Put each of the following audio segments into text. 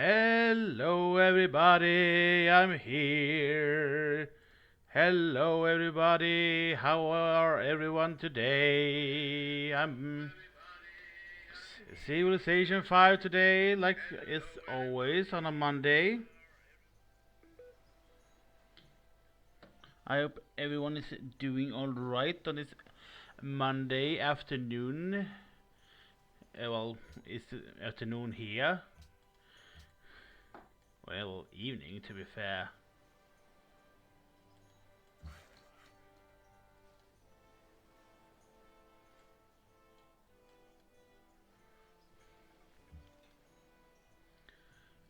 Hello, everybody. I'm here. Hello, everybody. How are everyone today? I'm Civilization 5 today, like it's always on a Monday. I hope everyone is doing all right on this Monday afternoon. Well, it's afternoon here. Well, evening to be fair.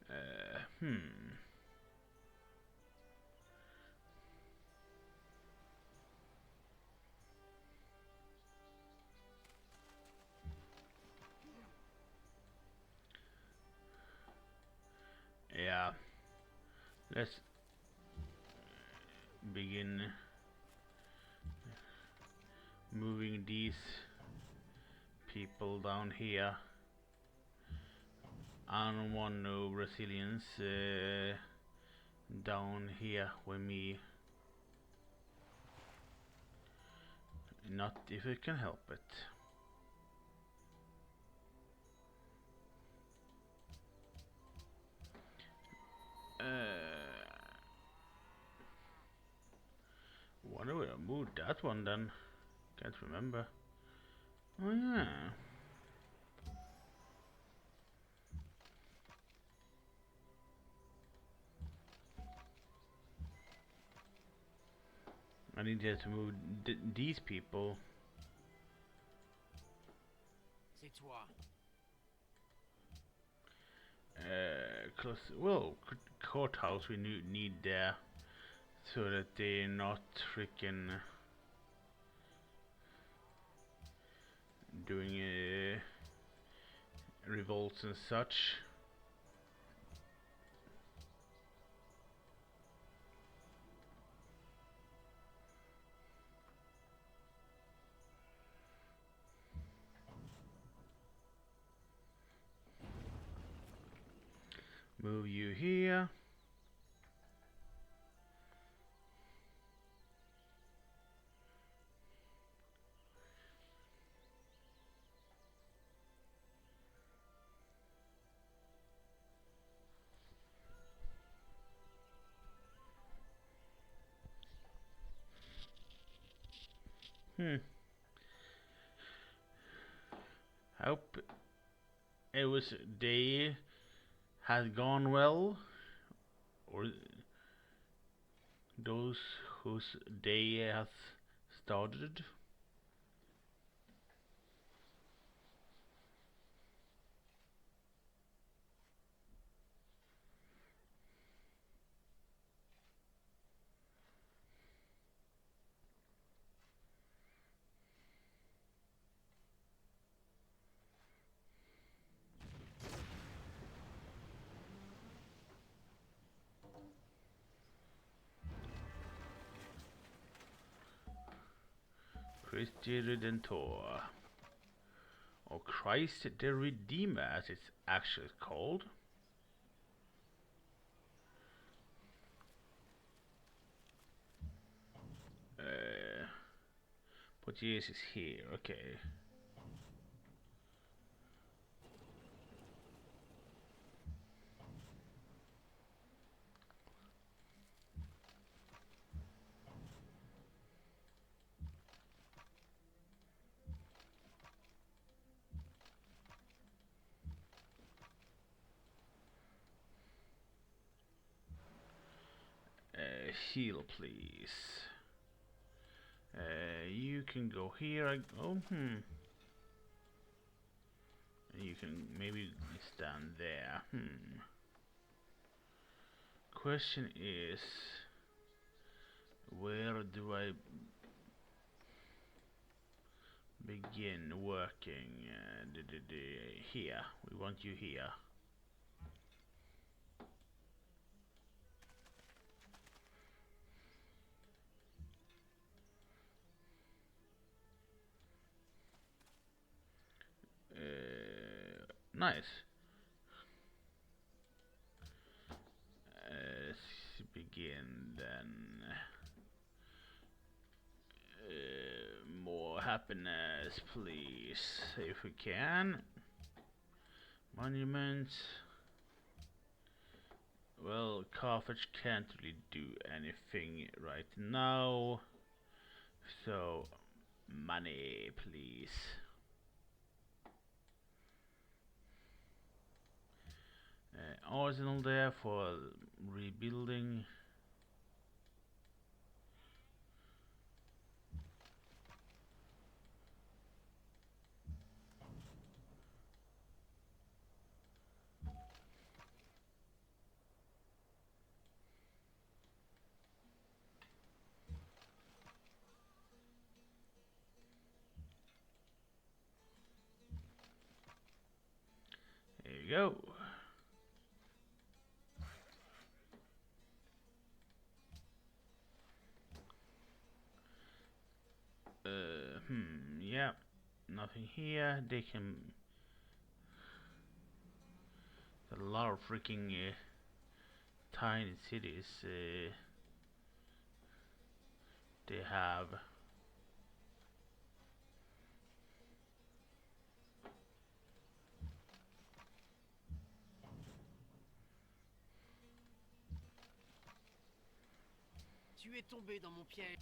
Uh, hmm. Yeah. Let's begin moving these people down here. I don't want no Brazilians down here with me. Not if I can help it. Wonder where I moved that one then. Can't remember. Oh yeah. I need to move these people. C'est toi. Close. Well, courthouse we need there so that they're not freaking doing revolts and such. Move you here. Hmm. Hope it was day has gone well, or those whose day has started. Christi Redentor, or Christ the Redeemer, as it's actually called. Uh, but Jesus is here. Okay. Heal, please. You can go here. Oh, hmm. You can maybe stand there. Hmm. Question is, where do I begin working? Here. We want you here. Nice. begin then. More happiness, please, if we can. Monuments. Well, Carthage can't really do anything right now, so money, please. Arsenal there for rebuilding. There you go. Yeah, nothing here. They can. A lot of freaking tiny cities they have. Tu es tombé dans mon piège.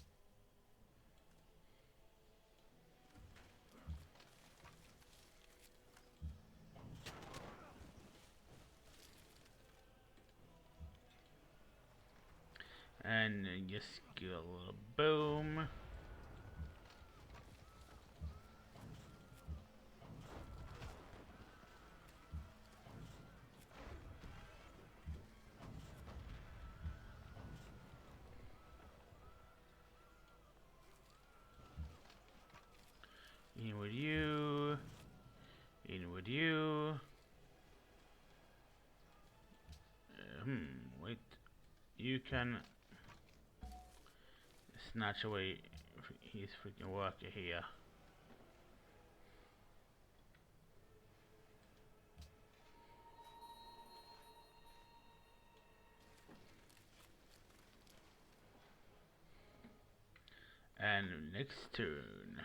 And just give a little boom. In with you. In with you. Wait. You can snatch away his freaking worker here. And next turn.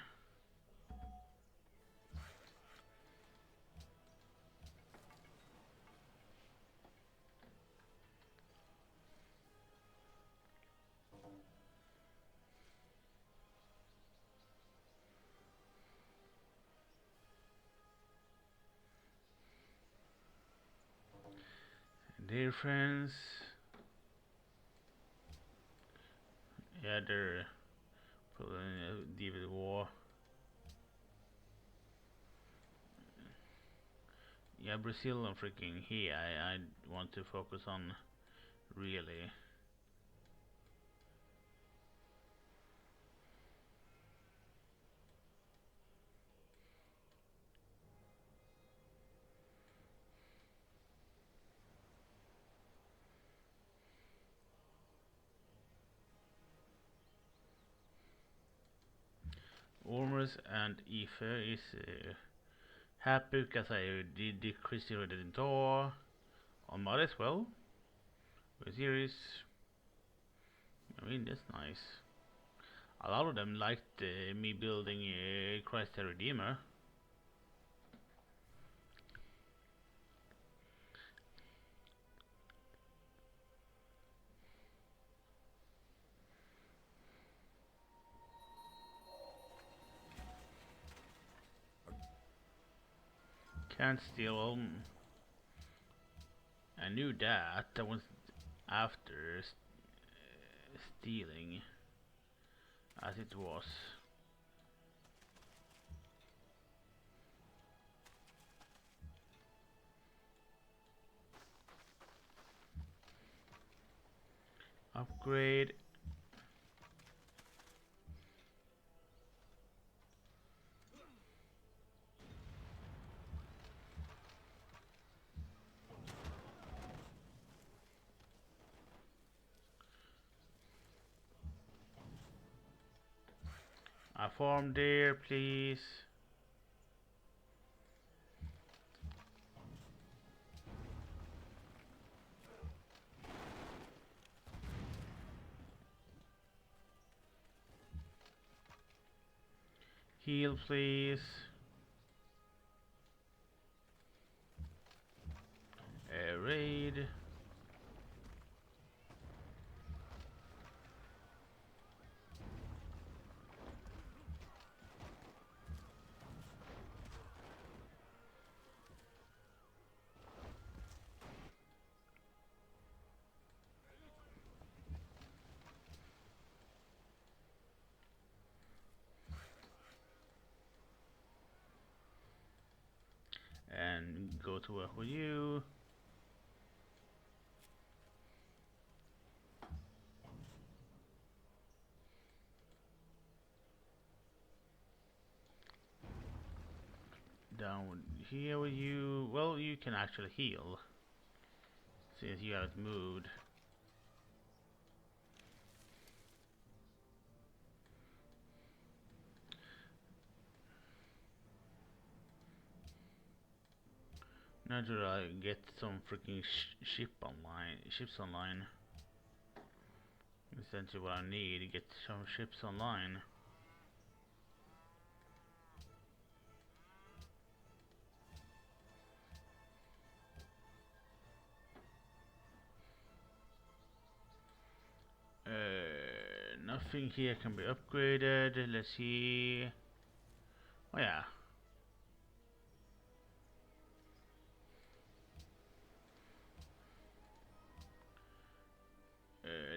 Dear friends, yeah, they're pulling a deep war. Yeah, Brazil and freaking here. I want to focus on really. Ormers and Aoife is happy because I did decrease the door on mod as well. Series. I mean, that's nice. A lot of them liked me building Christ the Redeemer. Can't steal. I knew that. I was after stealing, as it was. Upgrade. A farm there, please. Heal, please. Air raid. And go to work with you. Down here with you. Well, you can actually heal since you haven't moved. Naturally, get some freaking ships online. Essentially what I need to get some ships online. Nothing here can be upgraded. Let's see. Oh yeah.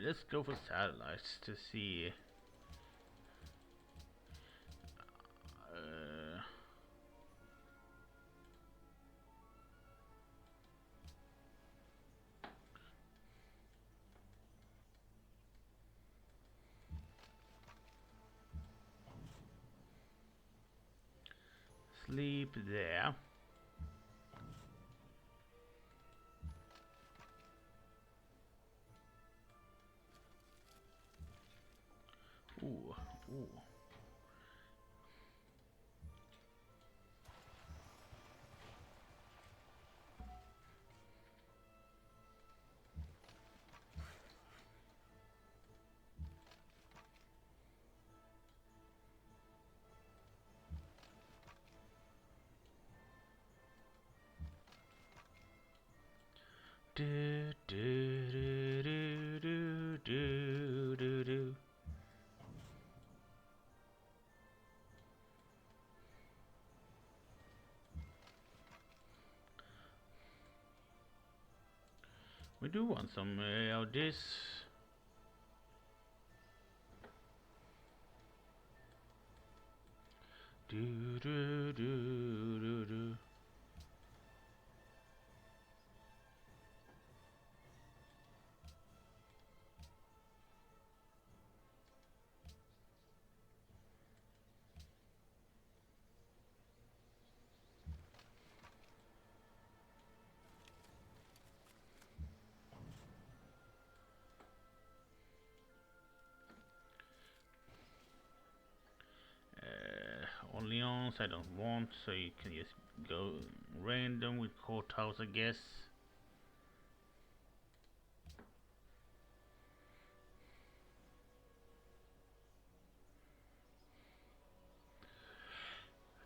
Let's go for satellites to see. Sleep there. Ooh, ooh. Do do do do do do do do. We do want some of this. Do do do do do. Orleans I don't want, so you can just go random with courthouse, I guess.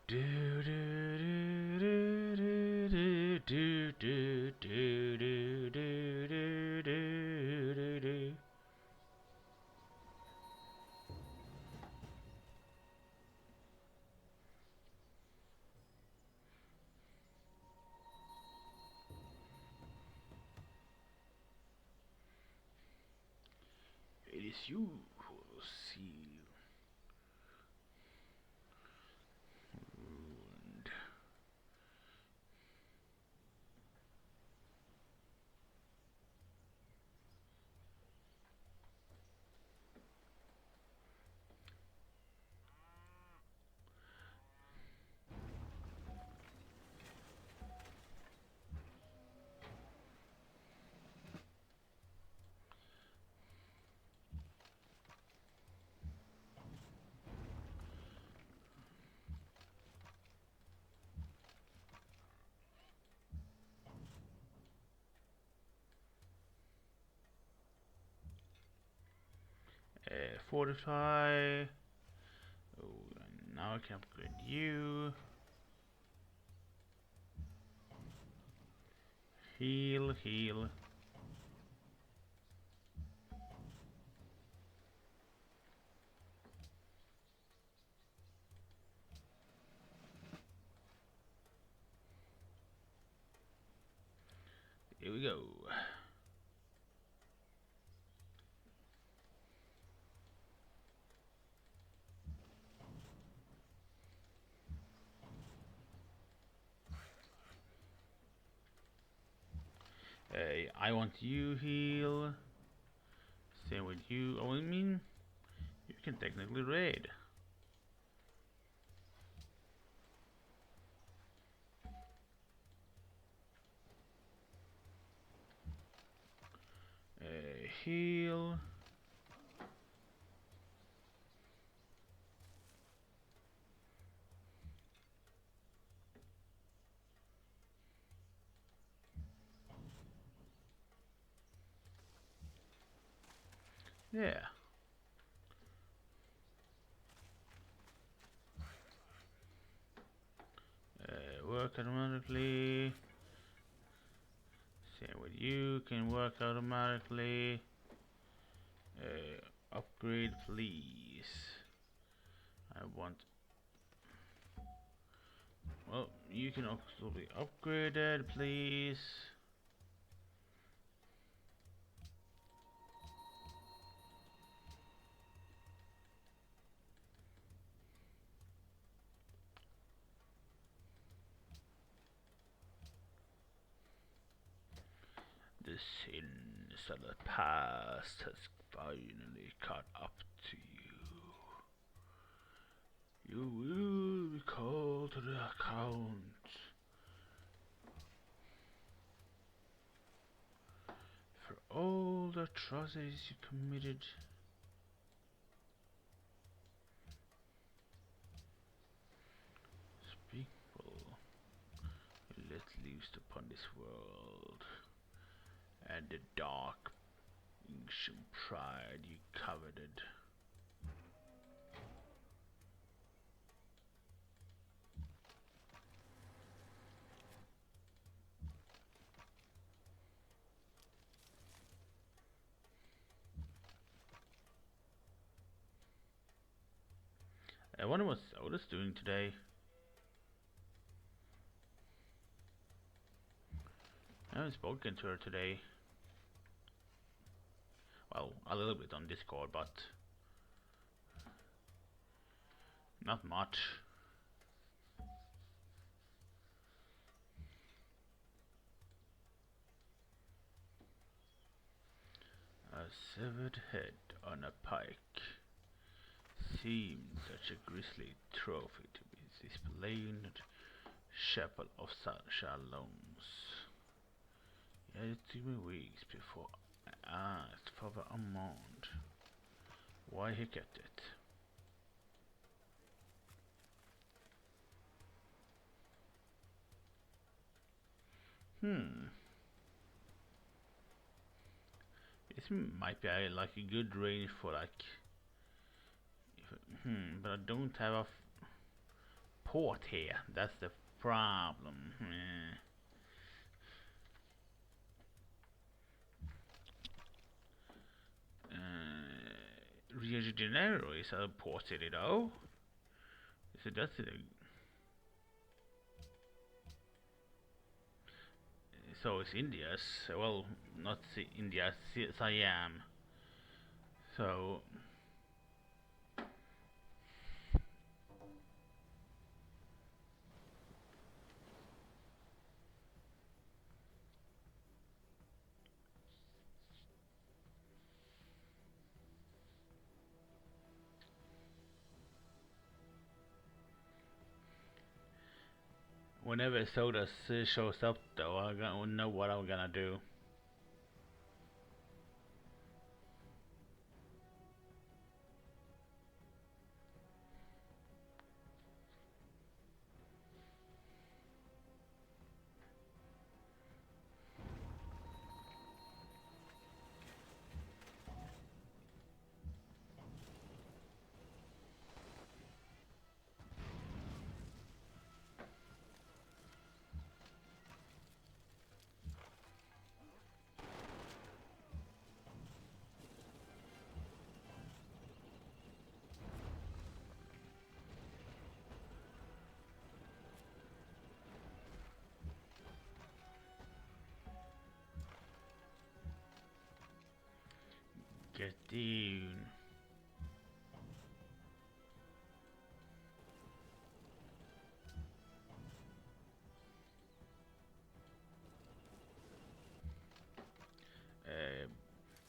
Do do do do do do do do do do do do do. It is you who will see ruined. 45. Oh, Now I can upgrade you. Heal, heal. Here we go. Hey, I want you heal. Same with you. Oh, I mean, you can technically raid. Heal. Yeah. Work automatically. Same with you, can work automatically. Upgrade, please. I want. Well, you can also be upgraded, please. The sins of the past has finally caught up to you. You will be called to the account for all the atrocities you committed. Speakable, you let loose upon this world, and the dark ancient pride you coveted. I wonder what Soda's doing today. I haven't spoken to her today. Well, a little bit on Discord, but not much. A severed head on a pike seemed such a grisly trophy to be displayed in the chapel of Shalom's. Yet it took me weeks before I asked Father Armand why he kept it. This might be like a good range for like. But I don't have a port here. That's the problem. Rio de Janeiro is a port city though. So that's it. So it's India's. Well, not India, Siam. So whenever Soda shows up, though, I don't know what I'm gonna do. Dune.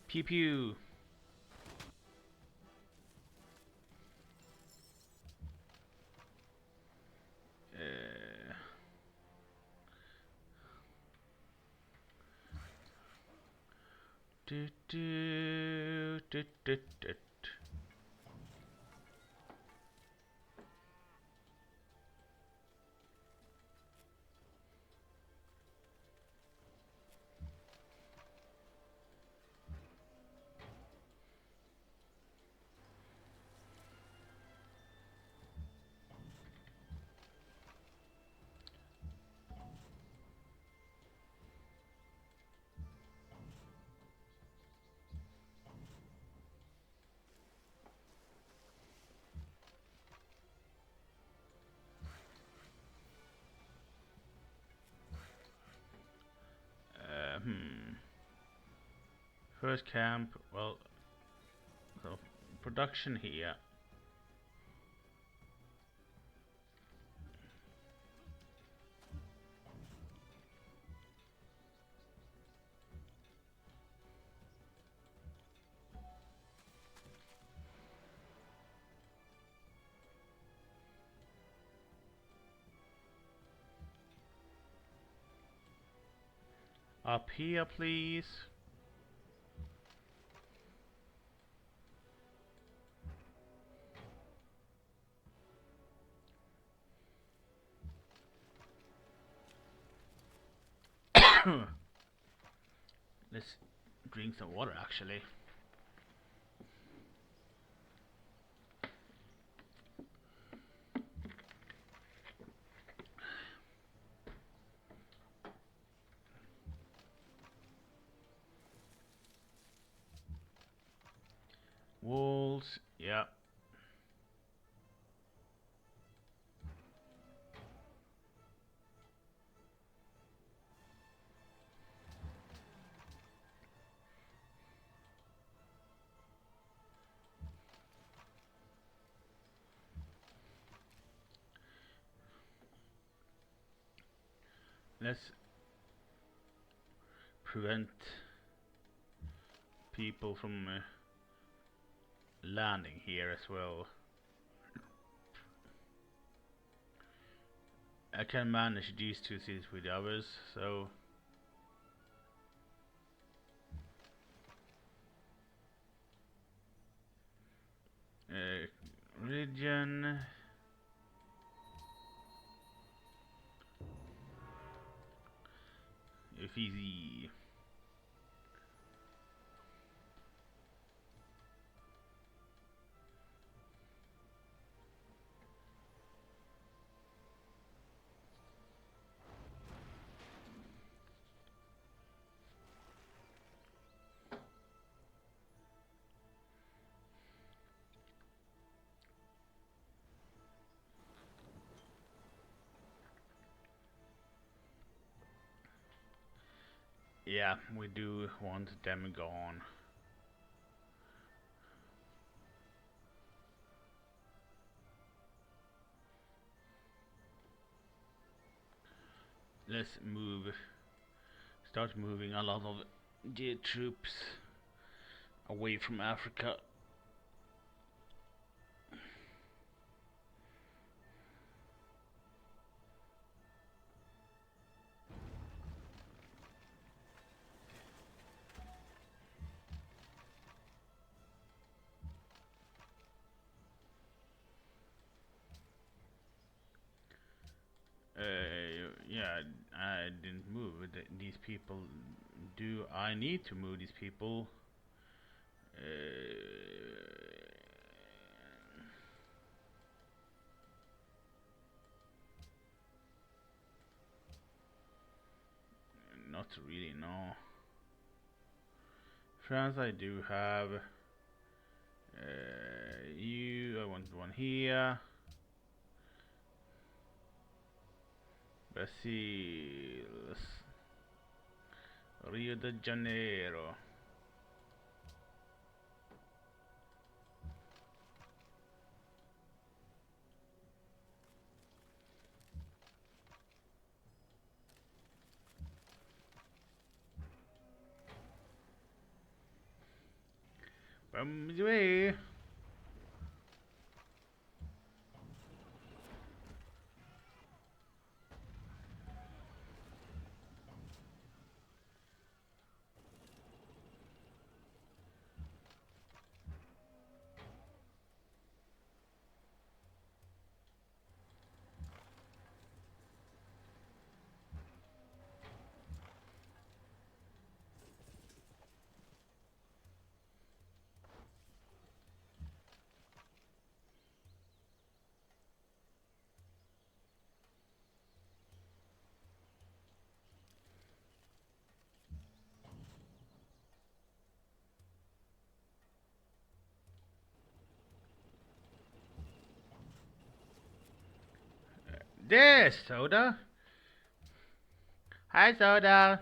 Pew pew. Do, do, do, do, do. First camp, well, so production here. Up here, please. Let's drink some water, actually. Walls, yeah. Let's prevent people from landing here as well. I can manage these two cities with the others, so religion. If easy. Yeah, we do want them gone. Let's start moving a lot of the troops away from Africa. Yeah, I didn't move these people. Do I need to move these people? Not really, no. France, I do have. I want one here. Brazil, Rio de Janeiro. From the way. There's Soda. Hi, Soda.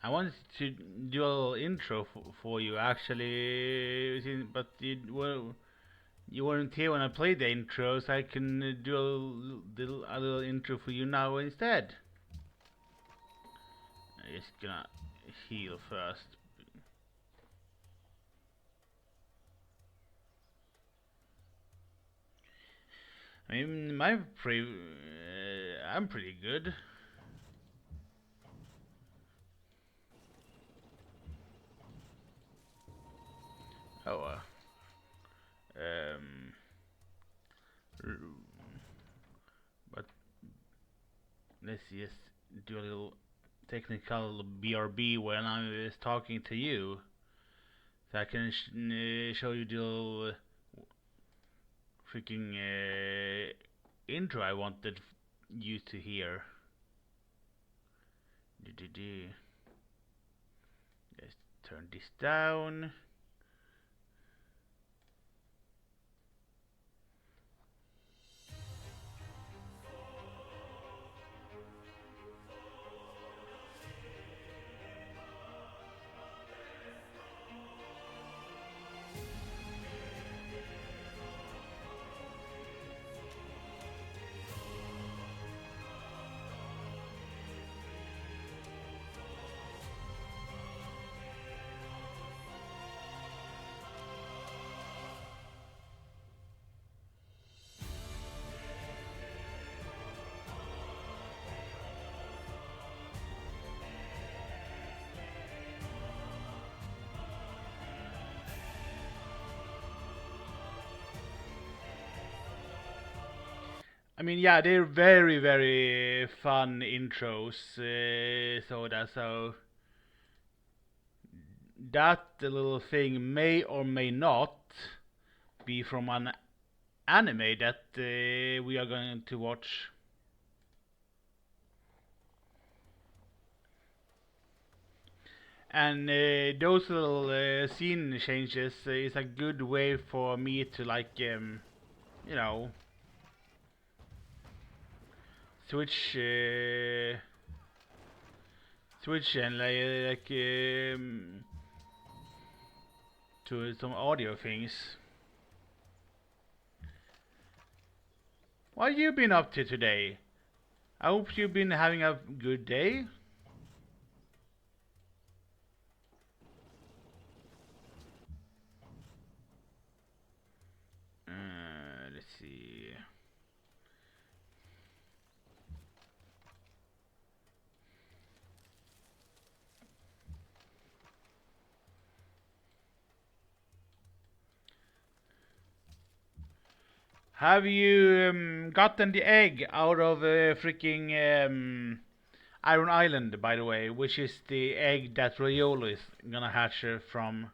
I wanted to do a little intro for you actually, but you weren't here when I played the intro, so I can do a little intro for you now instead. I'm just gonna heal first. I mean, I'm pretty good. Oh, um, but let's just do a little technical BRB when I was talking to you, so I can show you the little freaking intro I wanted you to hear. Let's turn this down. I mean, yeah, they're very, very fun intros, so that little thing may or may not be from an anime that we are going to watch. And those little scene changes is a good way for me to you know, switch switch and to some audio things. What have you been up to today? I hope you've been having a good day. Let's see. Have you gotten the egg out of freaking Iron Island, by the way, which is the egg that Riolo is gonna hatch from?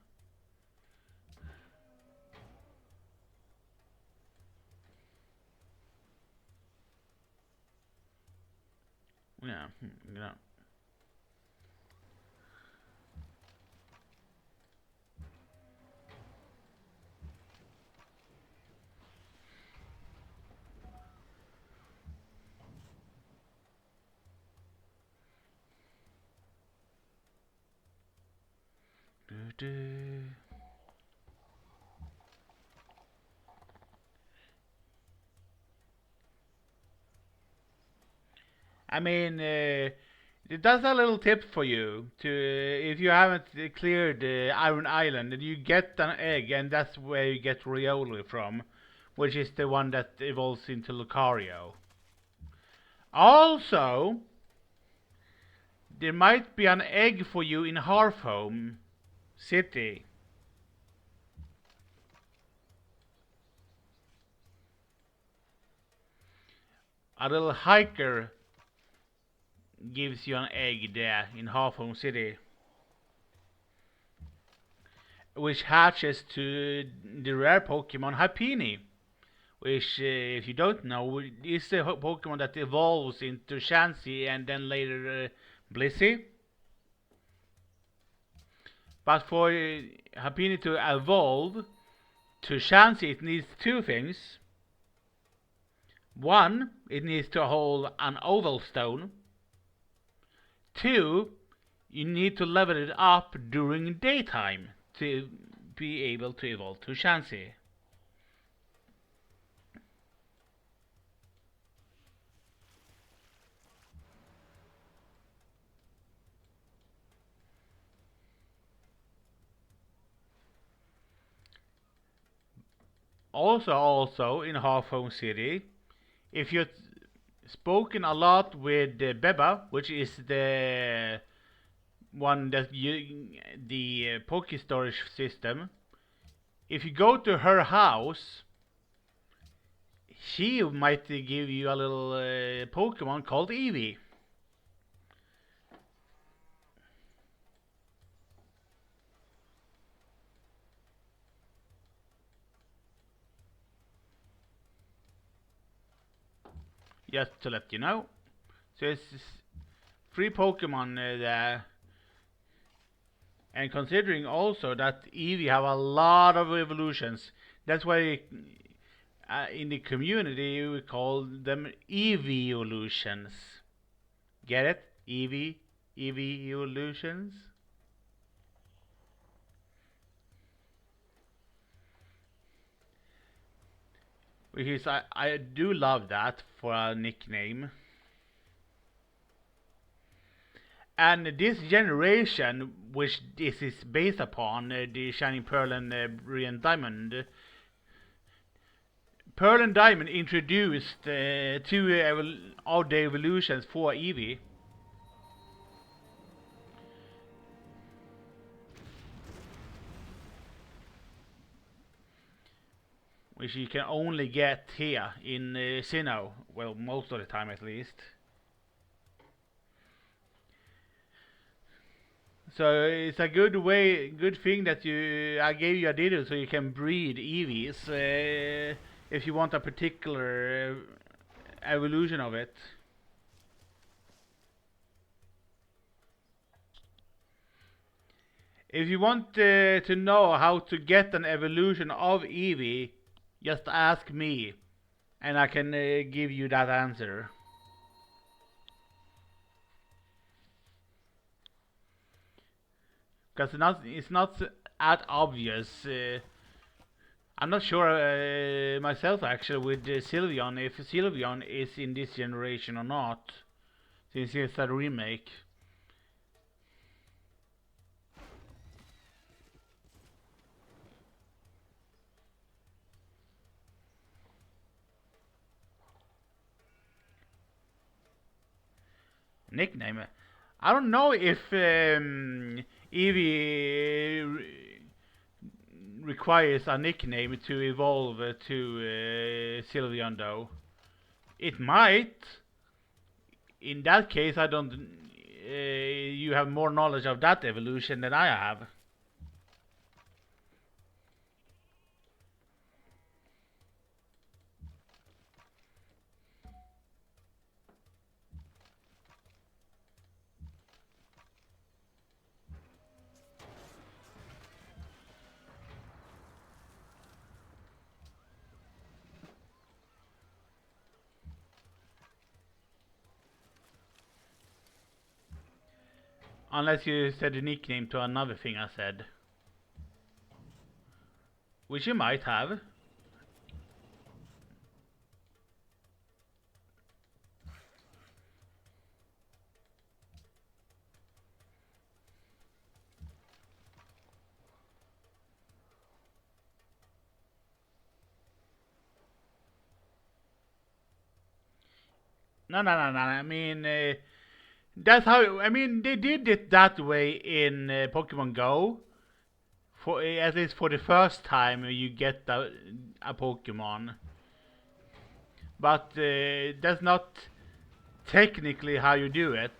Yeah, yeah. I mean, That's a little tip for you to if you haven't cleared Iron Island, and you get an egg, and that's where you get Riolu from, which is the one that evolves into Lucario. Also, there might be an egg for you in Hearthome City. A little hiker gives you an egg there in Hearthome City, which hatches to the rare Pokemon Happiny, which, if you don't know, is the Pokemon that evolves into Chansey and then later Blissey. But for Happiny to evolve to Chansey, it needs two things. One, it needs to hold an oval stone. Two, you need to level it up during daytime to be able to evolve to Chansey. Also in Hearthome City, if you've spoken a lot with Beba, which is the one that the Poke Storage system, if you go to her house, she might give you a little Pokemon called Eevee. Just to let you know. So it's free Pokemon there. And considering also that Eevee have a lot of evolutions, that's why in the community we call them Eeveeolutions. Get it? Eeveeolutions. Which is I do love that for a nickname. And this generation, which this is based upon, the Shining Pearl and Brilliant Diamond, Pearl and Diamond introduced two of the evolutions for Eevee. Which you can only get here in Sinnoh, well, most of the time at least. So it's a good thing that I gave you a Ditto so you can breed Eevees if you want a particular evolution of it. If you want to know how to get an evolution of Eevee, just ask me, and I can give you that answer. Because it's not that obvious. I'm not sure myself actually with Sylveon, if Sylveon is in this generation or not, since it's a remake. Nickname. I don't know if Eevee requires a nickname to evolve to Sylveon though. It might. In that case, I don't. You have more knowledge of that evolution than I have. Unless you said a nickname to another thing I said. Which you might have. No. I mean, that's how. I mean, they did it that way in Pokemon Go. For at least for the first time you get a Pokemon, but that's not technically how you do it.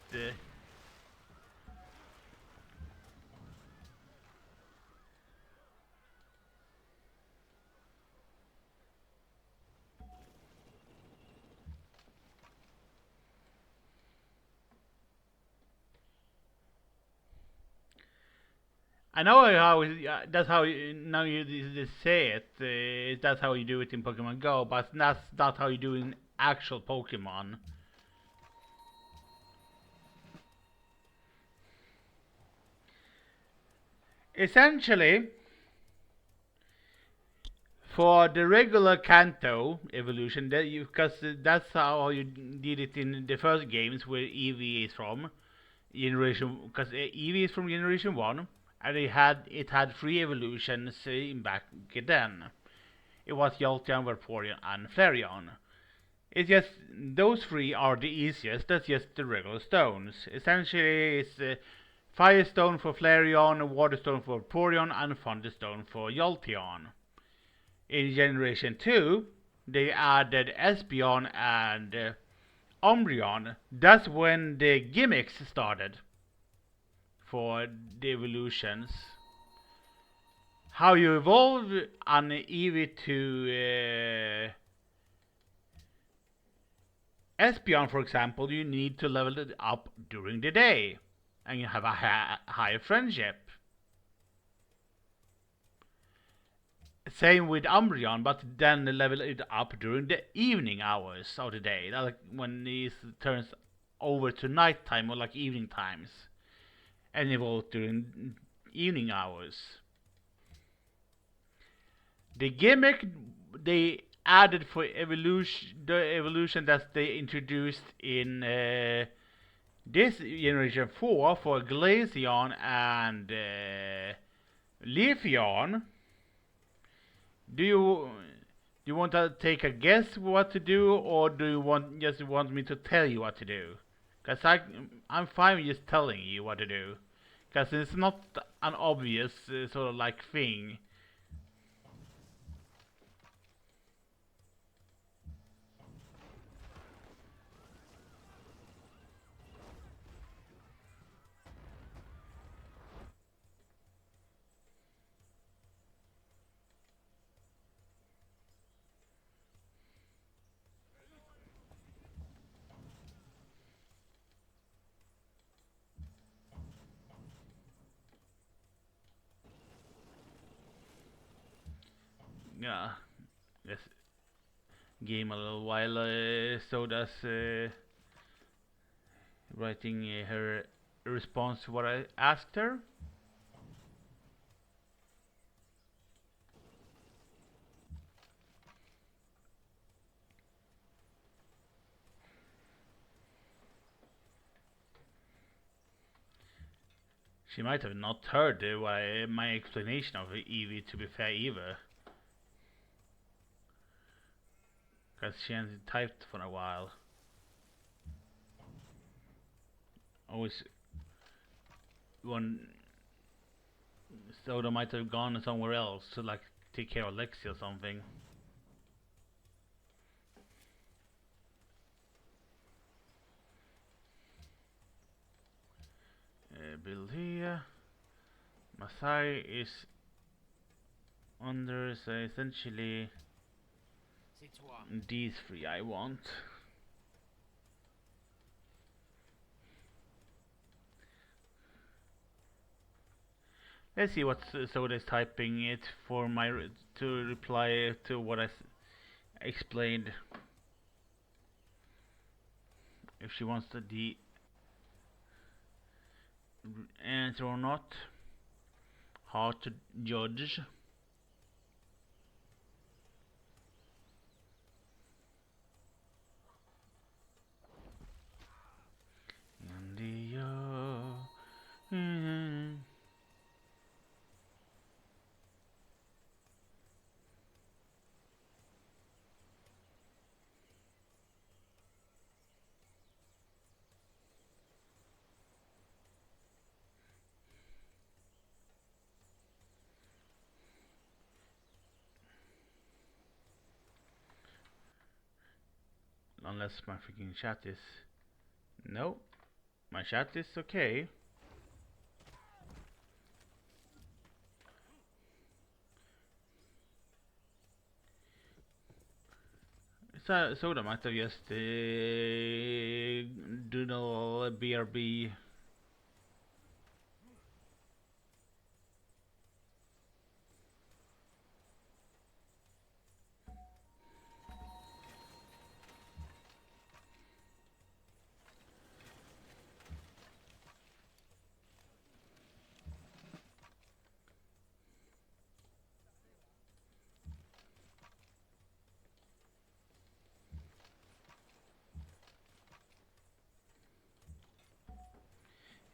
I know how that's how now you say it. That's how you do it in Pokemon Go, but that's not how you do in actual Pokemon. Essentially, for the regular Kanto evolution, that you because that's how you did it in the first games where Eevee is from generation, because Eevee is from generation one, and it had three evolutions back then. It was Jolteon, Vaporeon, and Flareon. It's just those three are the easiest. That's just the regular stones. Essentially, it's Firestone for Flareon, Waterstone for Vaporeon, and Thunderstone for Jolteon. In Generation 2, they added Espeon and Umbreon. That's when the gimmicks started for the evolutions. How you evolve an Eevee to Espeon, for example, you need to level it up during the day, and you have a higher friendship. Same with Umbreon, but then level it up during the evening hours of the day, like when it turns over to nighttime or like evening times, and evolve during evening hours. The gimmick they added for the evolution that they introduced in this generation 4 for Glaceon and Leafeon. Do you want to take a guess what to do, or do you just want me to tell you what to do? Cause I'm fine with just telling you what to do, cause it's not an obvious sort of like thing. Yeah, this game a little while. So does writing her response to what I asked her. She might have not heard my explanation of Eevee, to be fair, either, because she hasn't typed for a while. Always one Soda might have gone somewhere else to like take care of Lexi or something. Build here. Masai is under, so essentially C'est toi. these three I want. Let's see what Soda is typing it for to reply to what I explained. If she wants the answer or not, hard to judge. And unless my freaking chat is... No, my chat is okay. So I might have just do no BRB.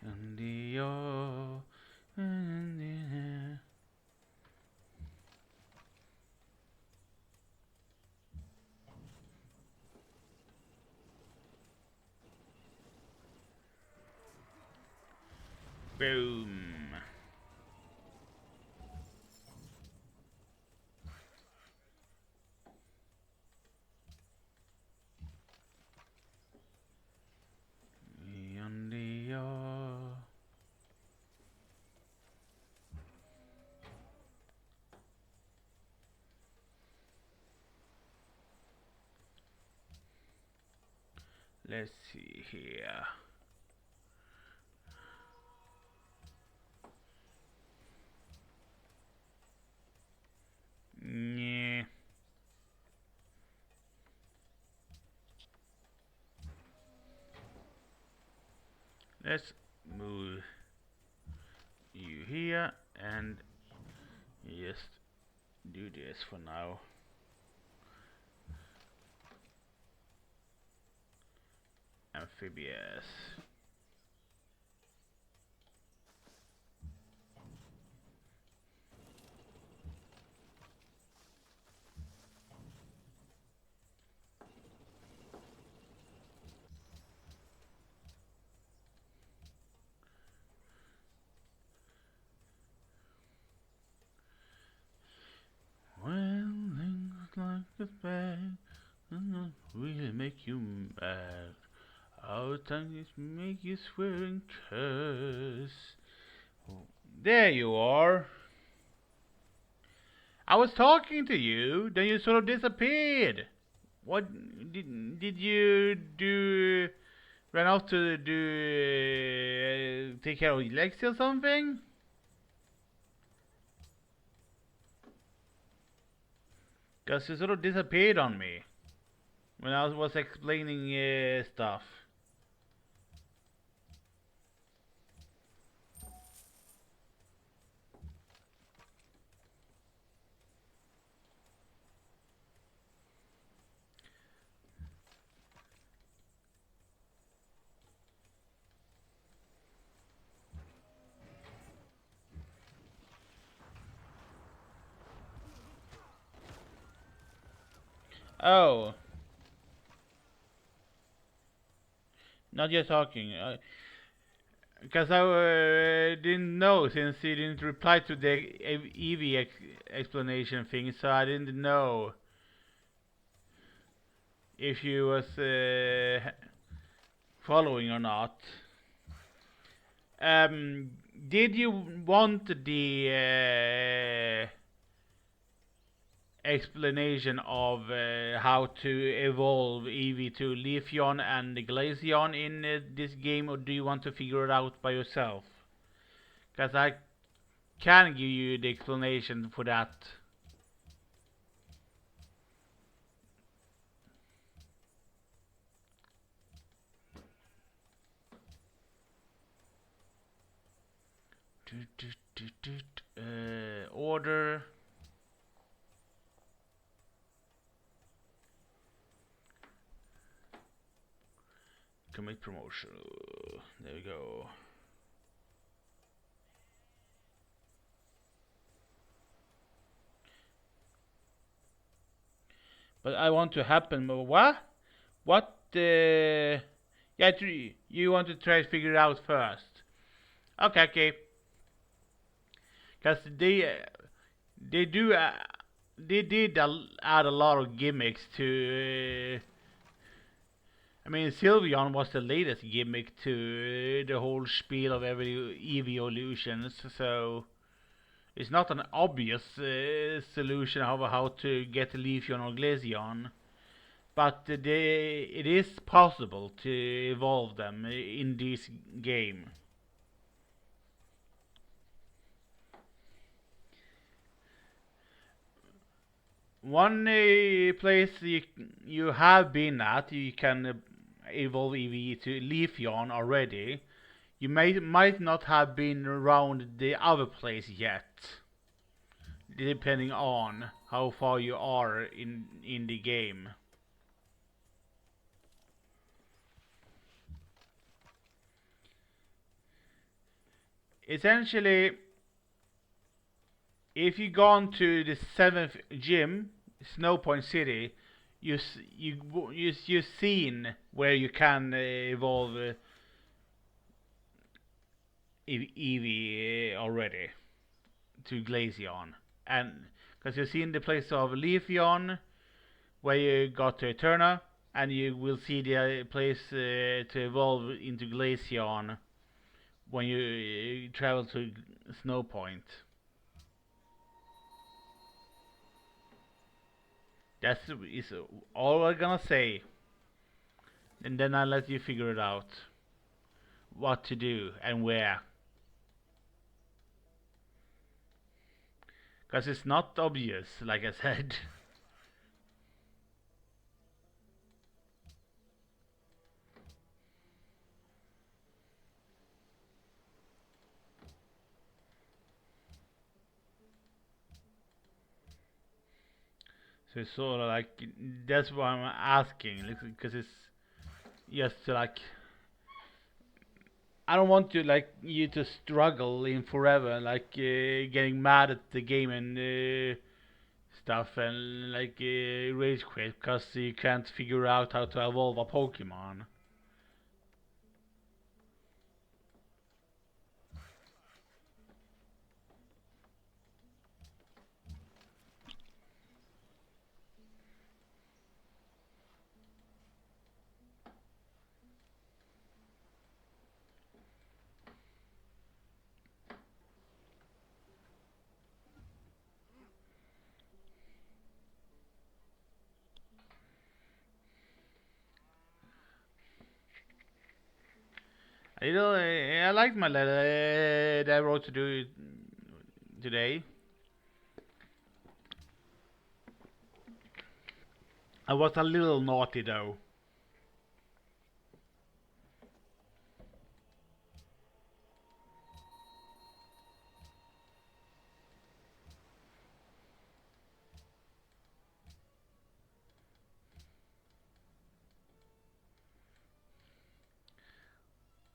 And the boom. And the let's see here. Yeah. Let's move you here and just do this for now. Amphibious. When things like this bad, really make you mad. Our tongues make you swear and curse. There you are. I was talking to you, then you sort of disappeared. What did you do? Ran off to do take care of Lexi or something? Cause you sort of disappeared on me when I was explaining stuff. Oh, not yet talking. Because I didn't know since he didn't reply to the Eevee explanation thing, so I didn't know if you was following or not. Did you want the explanation of how to evolve Eevee to Leafeon and Glaceon in this game, or do you want to figure it out by yourself? Because I can give you the explanation for that. Order. Commit promotion. There we go. But I want to happen. What? What? Yeah, you want to try to figure it out first. Okay. Because they do they did add a lot of gimmicks to I mean, Sylveon was the latest gimmick to the whole spiel of every evolutions, so it's not an obvious solution of how to get Leafeon or Glaceon, but it is possible to evolve them in this game. One place you have been at, you can evolve EV to Leafeon already. You might not have been around the other place yet, depending on how far you are in the game. Essentially, if you gone to the seventh gym, Snowpoint City, you've seen where you can evolve Eevee already to Glaceon, and because you've seen the place of Leafeon where you got to Eterna, and you will see the place to evolve into Glaceon when you travel to Snowpoint. That's is all I'm gonna say, and then I'll let you figure it out what to do and where. Because it's not obvious, like I said. So it's sort of like that's why I'm asking, because it's just like I don't want to like you to struggle in forever, like getting mad at the game and stuff, and like rage quit because you can't figure out how to evolve a Pokemon. I liked my letter that I wrote to do today. I was a little naughty though.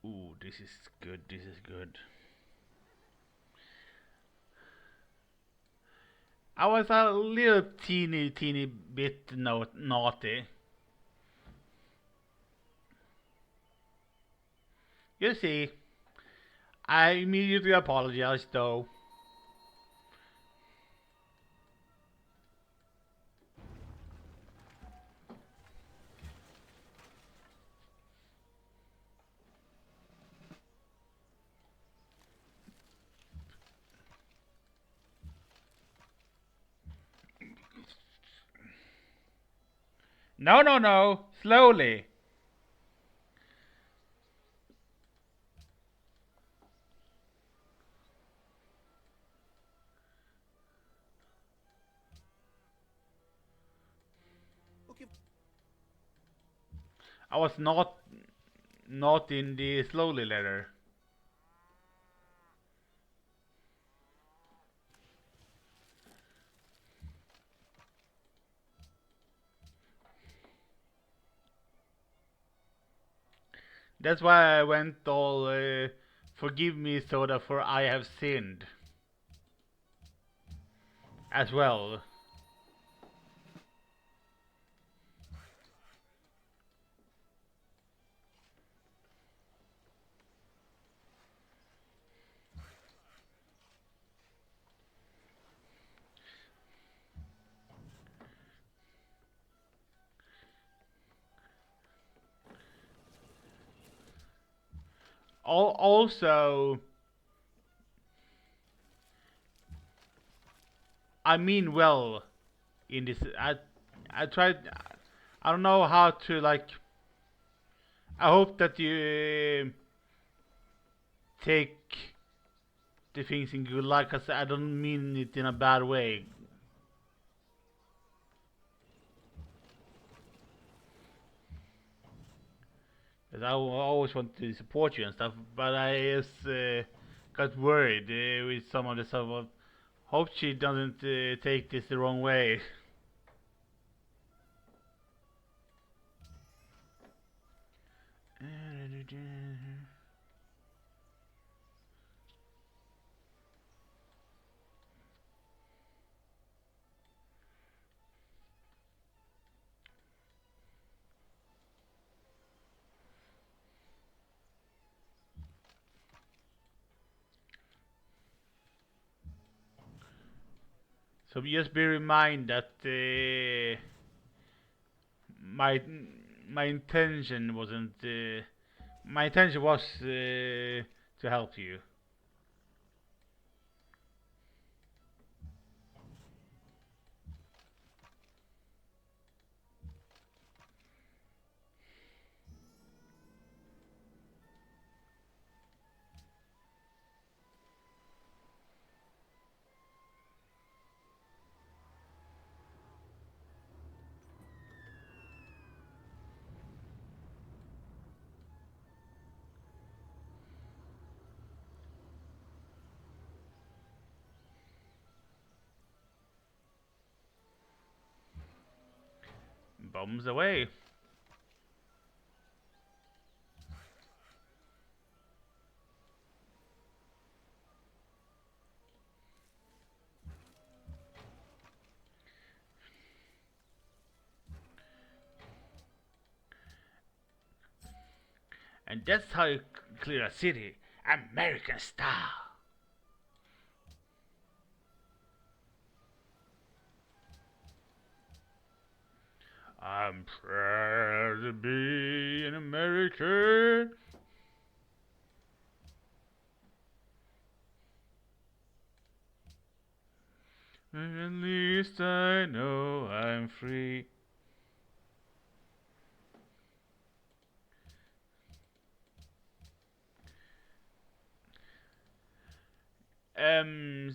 Ooh, this is good. This is good. I was a little teeny bit naughty. You see, I immediately apologized though. No, no, no. Slowly. I was not in the slowly letter. That's why I went all forgive me, Soda, for I have sinned as well. Also, I mean well in this. I tried. I don't know how to like. I hope that you take the things in good light, cause I don't mean it in a bad way. Cause I always want to support you and stuff, but I just got worried with some of the stuff. Well, hope she doesn't take this the wrong way. So just be reminded that my my intention wasn't. My intention was to help you. Bombs away. And that's how you clear a city, American style. I'm proud to be an American. At least I know I'm free.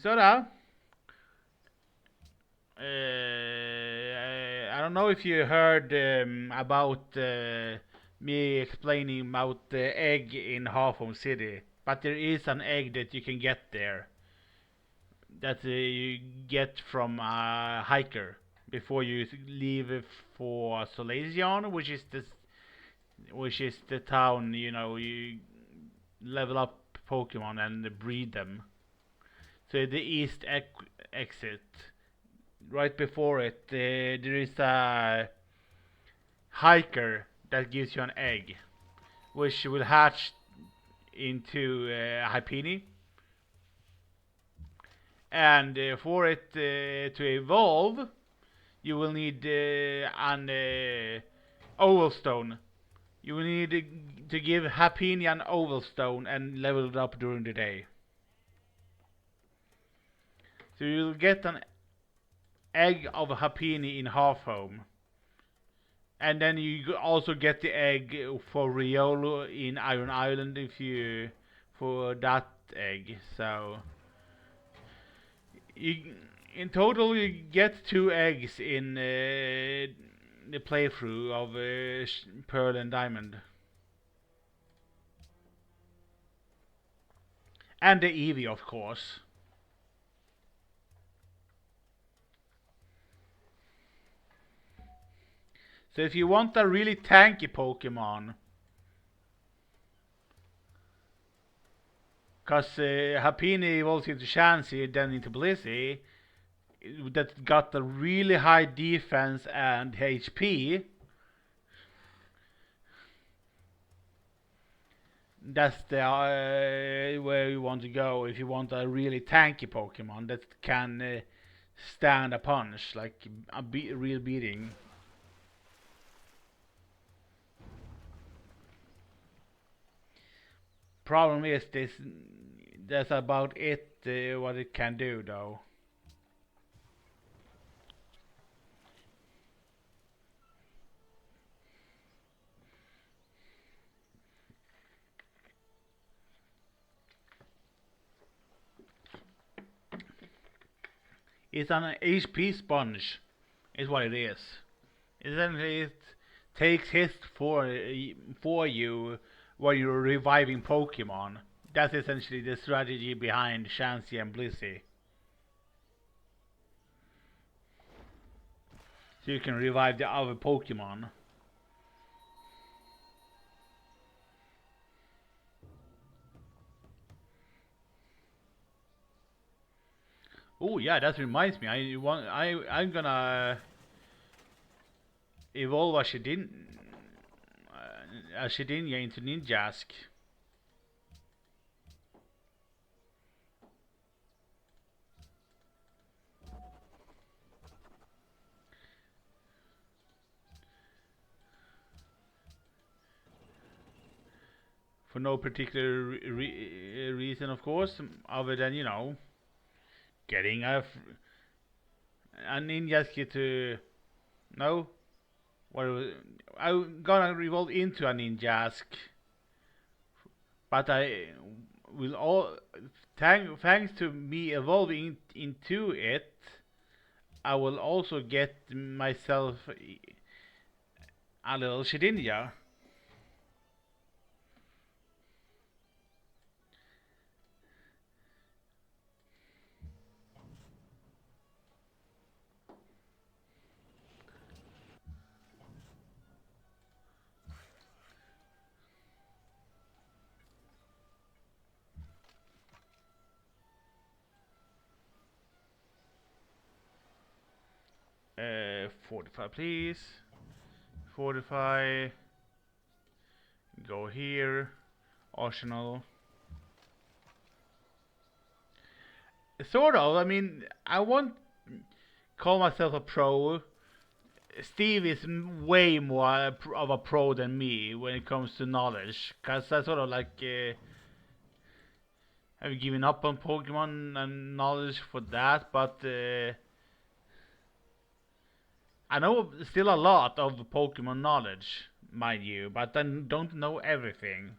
Zora, I don't know if you heard about me explaining about the egg in Hawthorne City, but there is an egg that you can get there that you get from a hiker before you leave for Solazion, which is the town you level up Pokemon and breed them. So the east exit, right before it, there is a hiker that gives you an egg, which will hatch into Hypini. And for it to evolve, you will need an oval stone. You will need to give Hypini an oval stone and level it up during the day. So you'll get an egg of Hypini in Halfhome. And then you also get the egg for Riolu in Iron Island if you for that egg. So you in total you get 2 eggs in the playthrough of Pearl and Diamond, and the Eevee of course. So if you want a really tanky Pokemon, cause Happiny evolves into Chansey, then into Blissey, that got a really high defense and HP. That's the where you want to go if you want a really tanky Pokemon that can stand a punch, like a real beating. Problem is this. That's about it. What it can do, though. It's an HP sponge, is what it is. Essentially, it takes hits for you while you're reviving Pokemon. That's essentially the strategy behind Chansey and Blissey. So you can revive the other Pokemon. Oh yeah, that reminds me. I'm gonna evolve a Shedinja into Ninjask. For no particular reason, of course, other than getting a Ninjask to no. I'm gonna evolve into a Ninjask, but I will all thanks to me evolving into it, I will also get myself a little Shedinja. Fortify, please. Fortify. Go here. Arsenal. Sort of. I mean, I won't call myself a pro. Steve is way more of a pro than me when it comes to knowledge. Because I sort of like. I've given up on Pokemon and knowledge for that, but I know still a lot of Pokemon knowledge, mind you, but I don't know everything.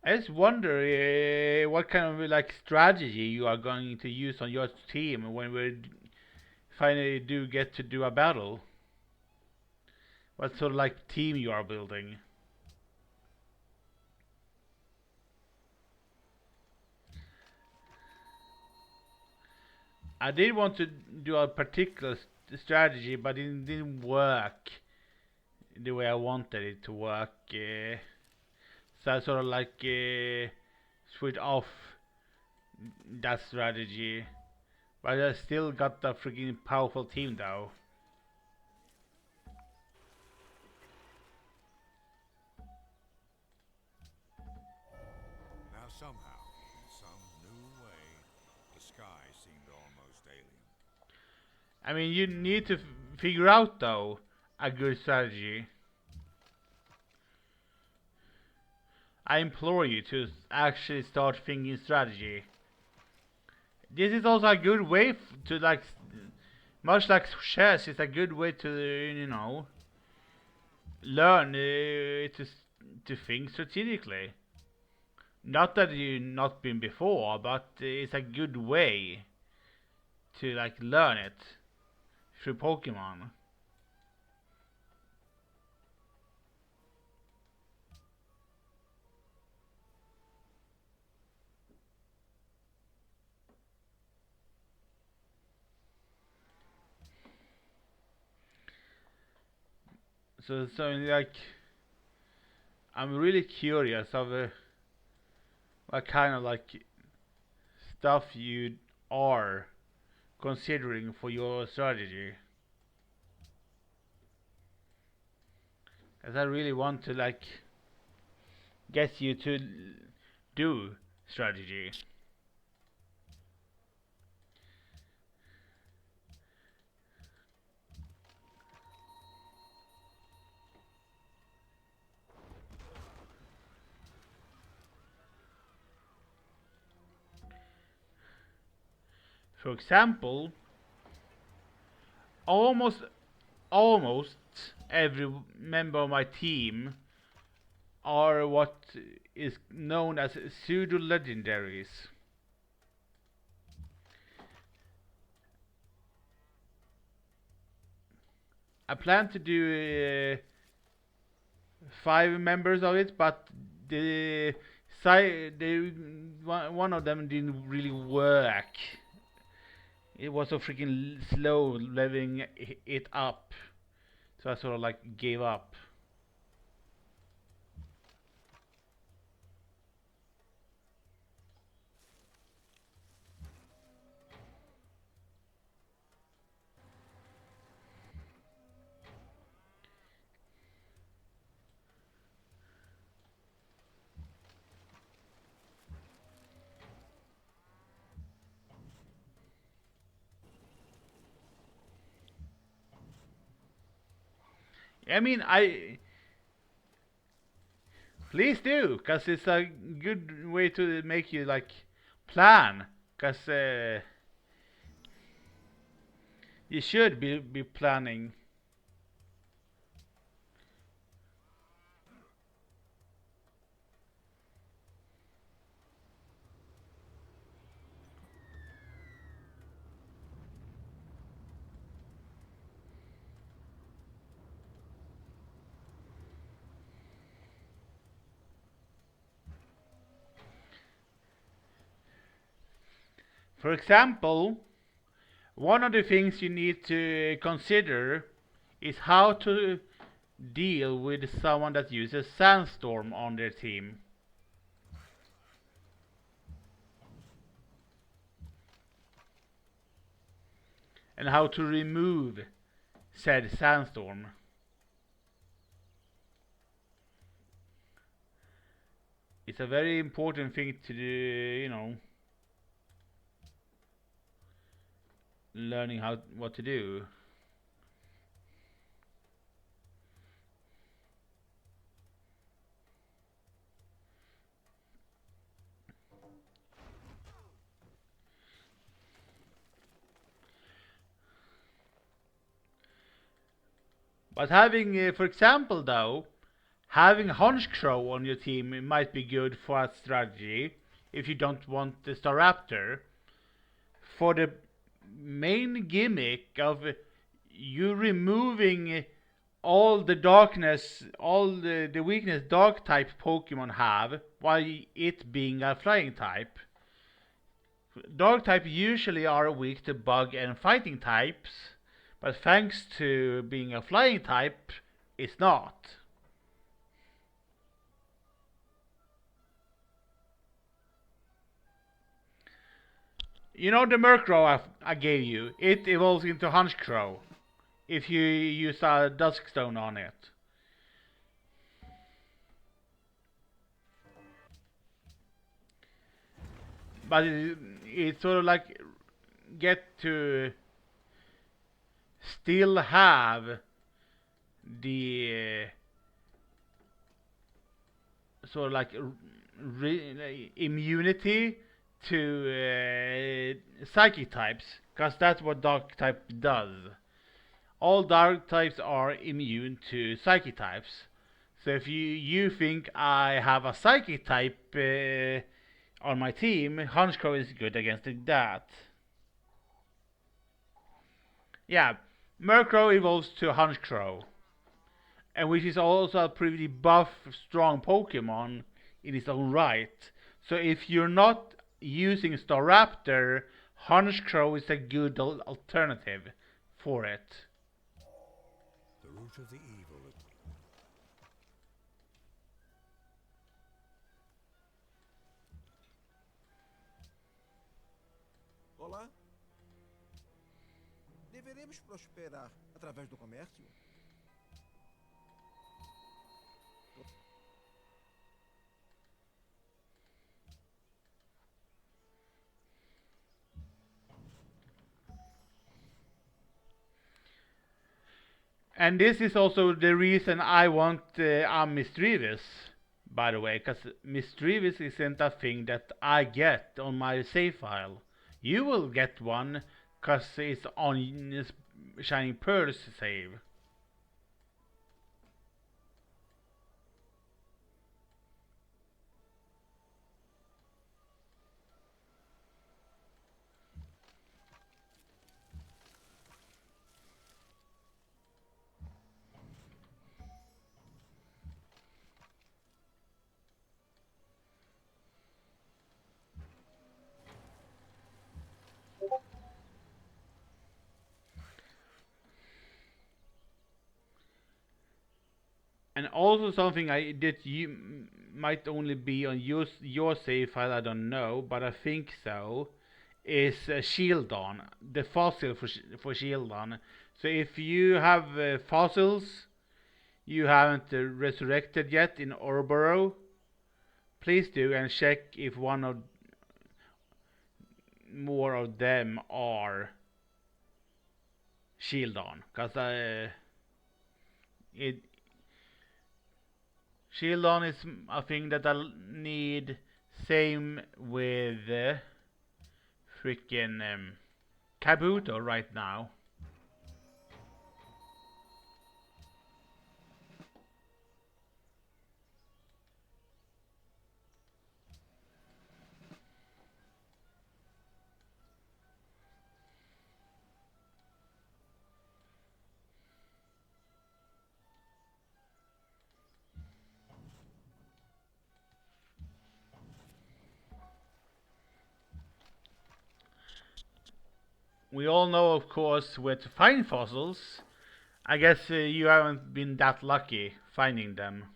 I just wonder what kind of like strategy you are going to use on your team when we finally do get to do a battle. What sort of like team you are building? I did want to do a particular strategy, but it didn't work the way I wanted it to work. So I sort of like switched off that strategy. But I still got a freaking powerful team though. Now somehow, in some new way, the sky seemed almost alien. I mean, you need to figure out though a good strategy. I implore you to actually start thinking strategy. This is also a good way to like, much like chess, it's a good way to learn to think strategically. Not that you've not been before, but it's a good way to like learn it through Pokemon. So like, I'm really curious of what kind of like stuff you are considering for your strategy. As I really want to like gets you to do strategy. For example, almost almost every member of my team are what is known as pseudo legendaries. I plan to do 5 members of it, but the one of them didn't really work. It was so freaking slow leveling it up, so I sort of like gave up. I mean, please do, cause it's a good way to make you like plan, cause you should be planning. For example, one of the things you need to consider is how to deal with someone that uses Sandstorm on their team. And how to remove said Sandstorm. It's a very important thing to do, learning what to do. But having, for example, though, having Honchkrow on your team might be good for a strategy if you don't want the Staraptor. For the main gimmick of you removing all the darkness, all the weakness dark type Pokemon have, while it being a flying type. Dark type usually are weak to bug and fighting types, but thanks to being a flying type, it's not. You know the Murkrow I gave you? It evolves into Honchkrow if you use a Duskstone on it. But it sort of like get to still have the sort of like immunity to psychic types, because that's what dark type does. All dark types are immune to psychic types. So if you think I have a psychic type on my team, Honchkrow is good against that. Yeah, Murkrow evolves to Honchkrow, and which is also a pretty buff, strong Pokemon in its own right. So if you're not using Staraptor, Honchkrow is a good alternative for it. The root of the evil. Olá. Deveremos prosperar através do comércio? And this is also the reason I want a Misdreavus, by the way, because Misdreavus isn't a thing that I get on my save file. You will get one, because it's on this Shining Pearls save. And also something that you might only be on your save file, I don't know, but I think so, is Shieldon, the fossil for Shieldon. So if you have fossils you haven't resurrected yet in Ouroboros, please do and check if one of more of them are Shieldon, because it Shieldon is a thing that I'll need. Same with freaking Kabuto right now. We all know, of course, where to find fossils. I guess you haven't been that lucky finding them.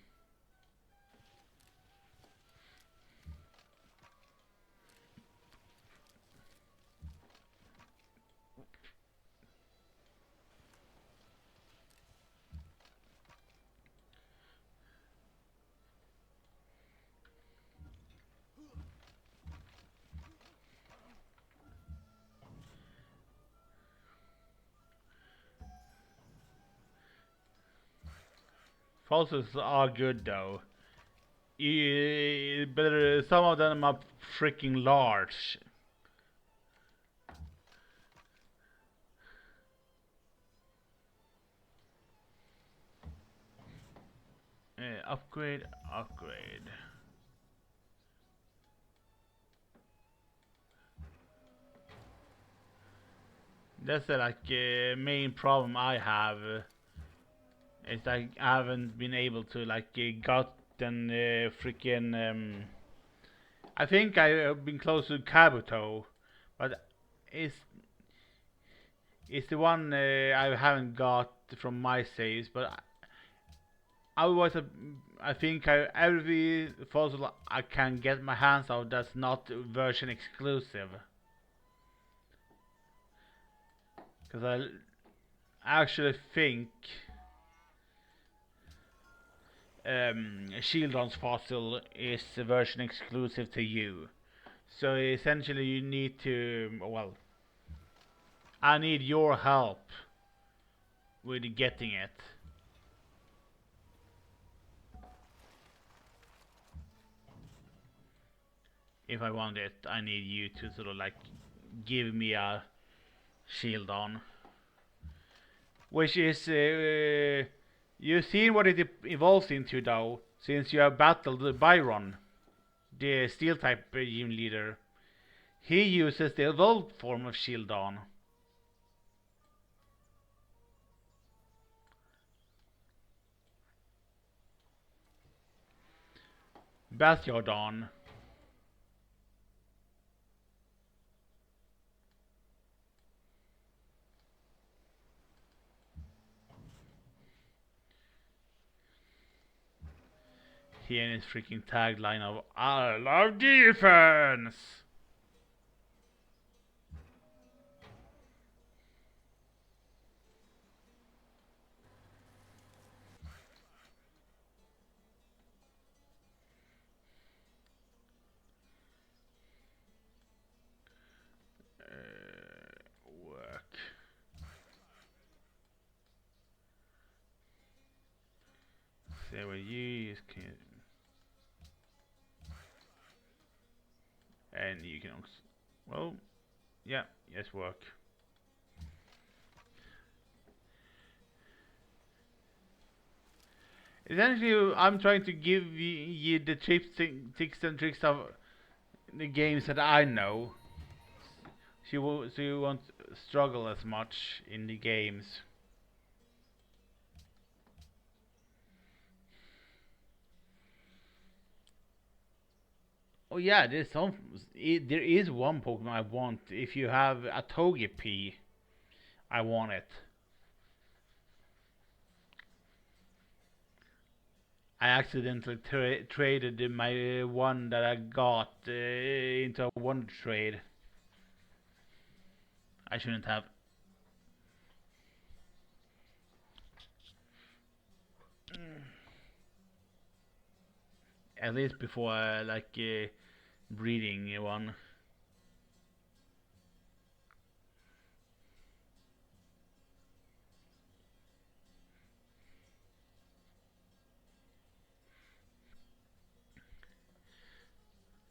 Fossils are good though. But some of them are freaking large. Upgrade. That's the main problem I have. Is I haven't been able to gotten freaking. I think I have been close to Kabuto, but it's the one I haven't got from my saves. But otherwise, I think every fossil I can get my hands on that's not version exclusive. Because I actually think Shieldon's fossil is a version exclusive to you. So essentially you need to, well, I need your help with getting it. If I want it, I need you to sort of give me a Shieldon. Which is, you've seen what it evolves into though, since you have battled Byron, the Steel type gym leader. He uses the evolved form of Shieldon. Bastiodon. He and his freaking tagline of "I love defense." Work. There were you can, and you can also, well, yeah, yes, work. Essentially, I'm trying to give you the tips and tricks of the games that I know, so you won't struggle as much in the games. Oh yeah, there is one Pokemon I want. If you have a Togepi, I want it. I accidentally traded my one that I got into a Wonder Trade. I shouldn't have. At least before I breeding one.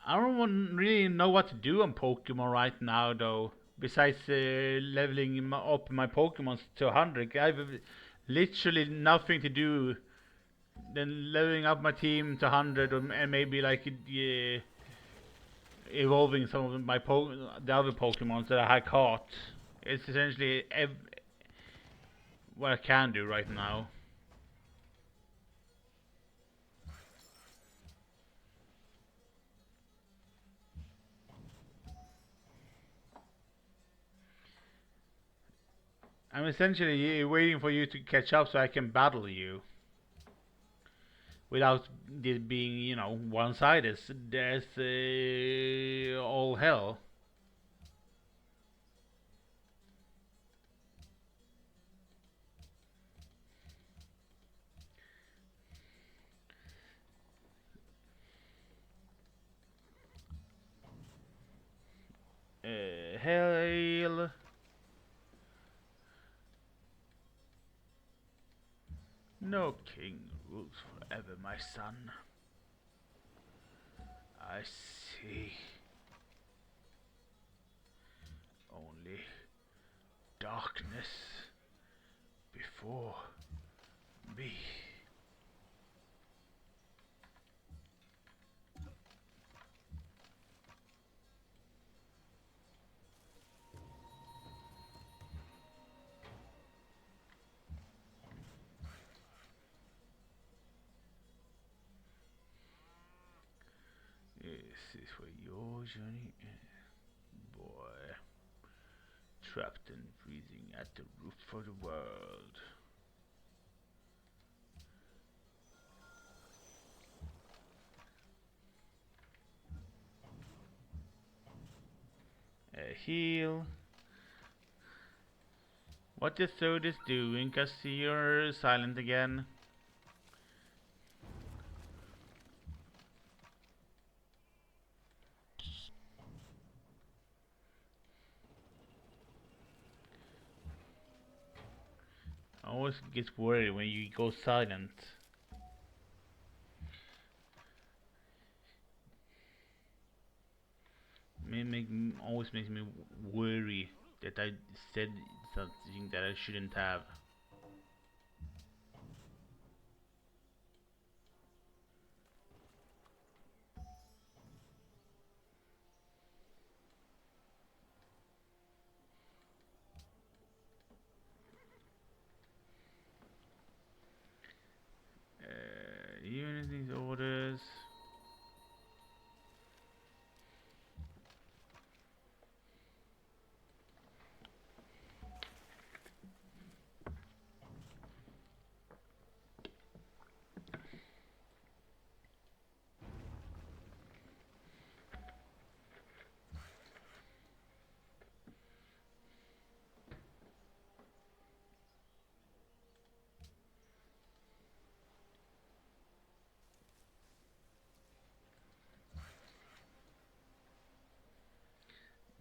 I don't really know what to do on Pokemon right now though. Besides leveling up my Pokemons to 100, I have literally nothing to do than leveling up my team to 100 and maybe evolving some of the other Pokemons that I had caught. It's essentially what I can do right now. I'm essentially waiting for you to catch up so I can battle you. Without this being, one-sided. There's all hell. Hail. No king rules forever, my son. I see. Only darkness before me. This is where your journey ends, boy. Trapped and freezing at the roof of the world. Heal. What the sword is doing, cause you're silent again. I always get worried when you go silent. Always makes me worry that I said something that I shouldn't have. Unity orders.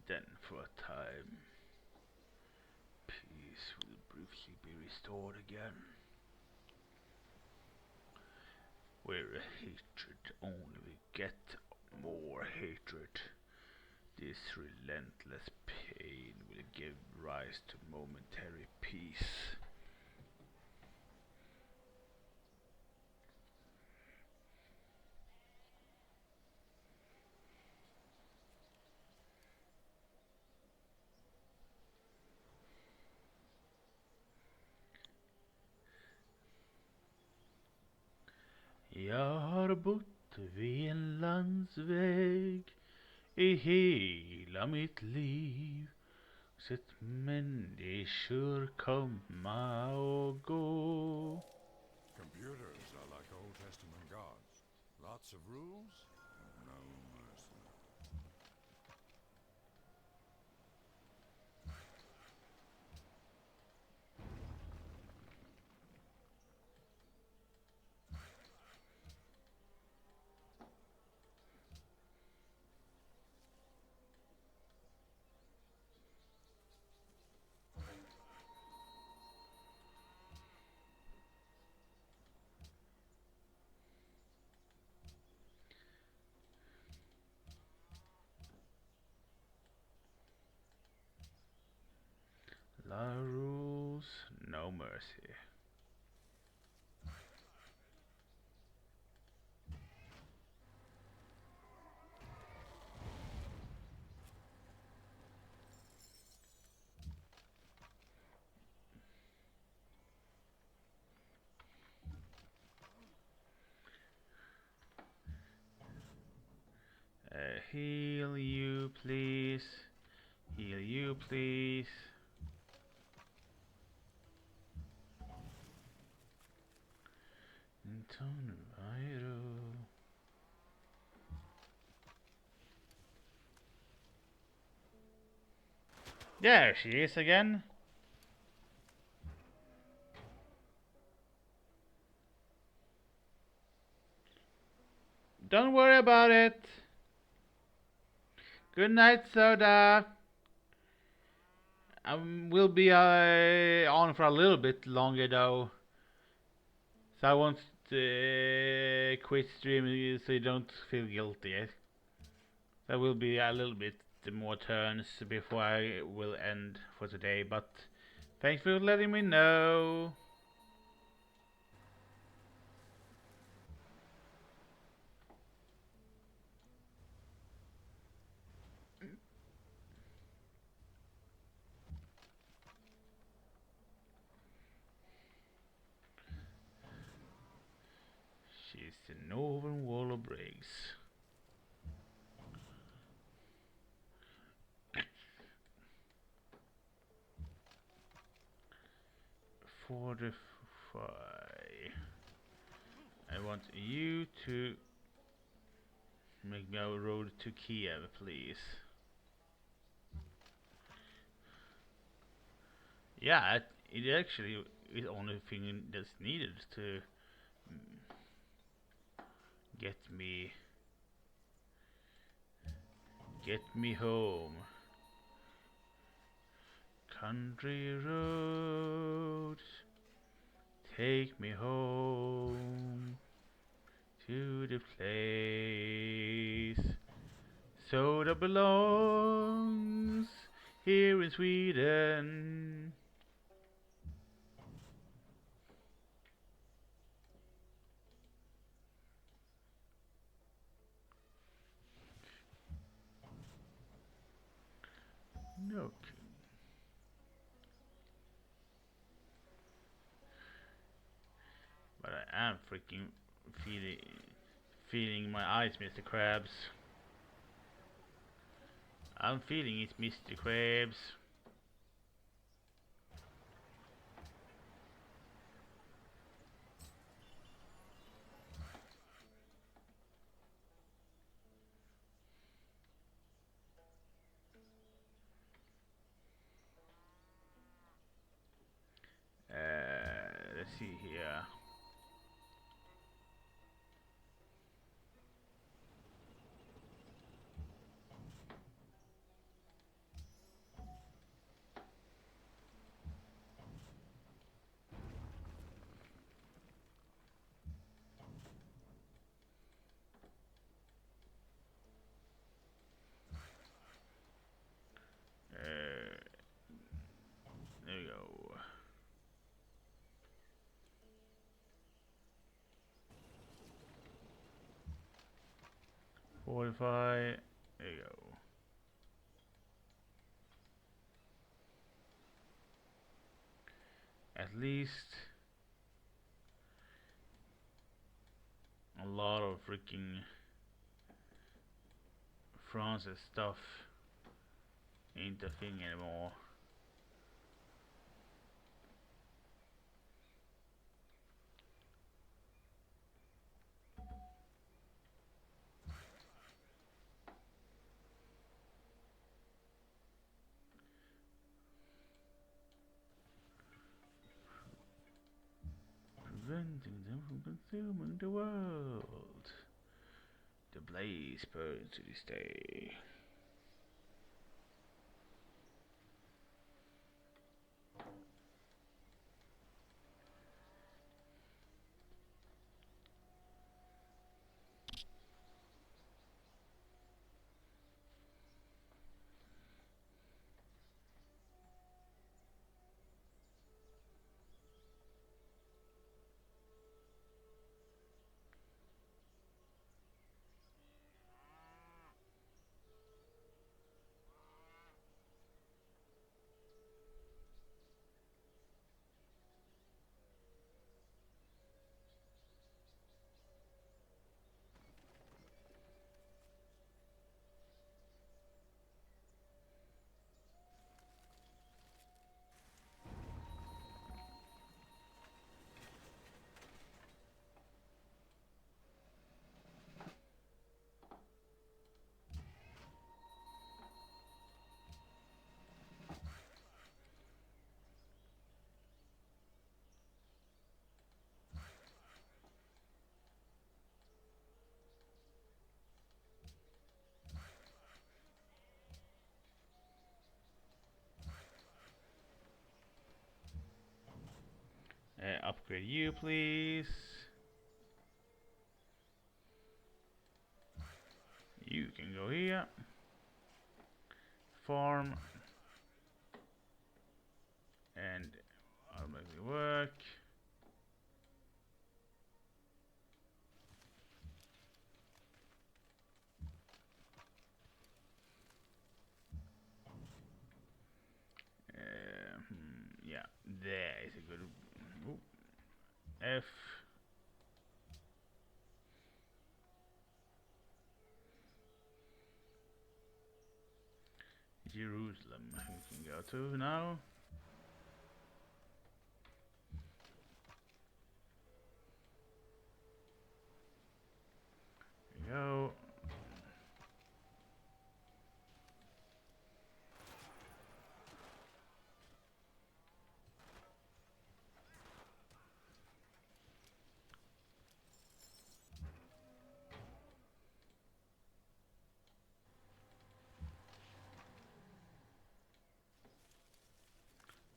Then for a time, peace will briefly be restored again. where hatred only will get more hatred. This relentless pain will give rise to momentary peace. Jag har bott vid en landsväg i hela mitt liv. Sett människor komma och gå. Computers are like Old Testament gods. Lots of rules and no mercy. La rules, no mercy. Heal you, please. Heal you, please. Tonviro. There she is again. Don't worry about it. Good night, Soda. We'll be on for a little bit longer though. So I won't quit streaming so you don't feel guilty. There will be a little bit more turns before I will end for today, but thanks for letting me know. She's the northern wall of Briggs. Fortify. I want you to make me a road to Kiev, please. Yeah, it actually is the only thing that's needed to get me home. Country roads, take me home to the place Soda belongs here in Sweden. No. But I am freaking feeling my eyes, Mr. Krabs. I'm feeling it, Mr. Krabs. Let's see here. we go. Fortify. There you go. At least a lot of freaking France's stuff ain't a thing anymore. Preventing them from consuming the world. The blaze burns to this day. Upgrade you, please. You can go here. Farm. And I'll make it work. Yeah, there is a good. Ooh. F. Jerusalem. We can go to now. There we go.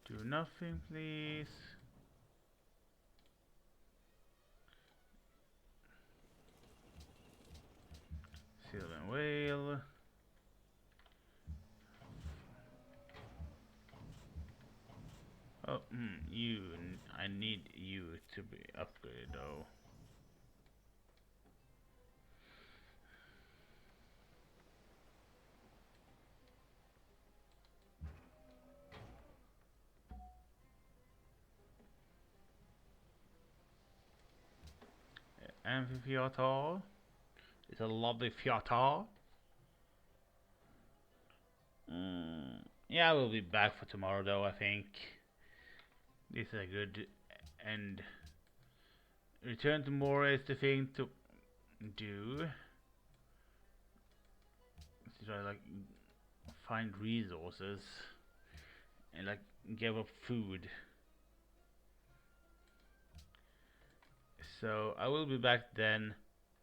Do nothing, please. Sylvan Whale. Oh, you. I need you to be upgraded though. Amphitheater. It's a lovely theater. Yeah, we'll be back for tomorrow though, I think. This is a good end. Return tomorrow is the thing to do. To try like find resources and like give up food. So I will be back then.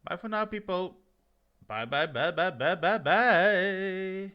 Bye for now, people. Bye bye bye bye bye bye bye.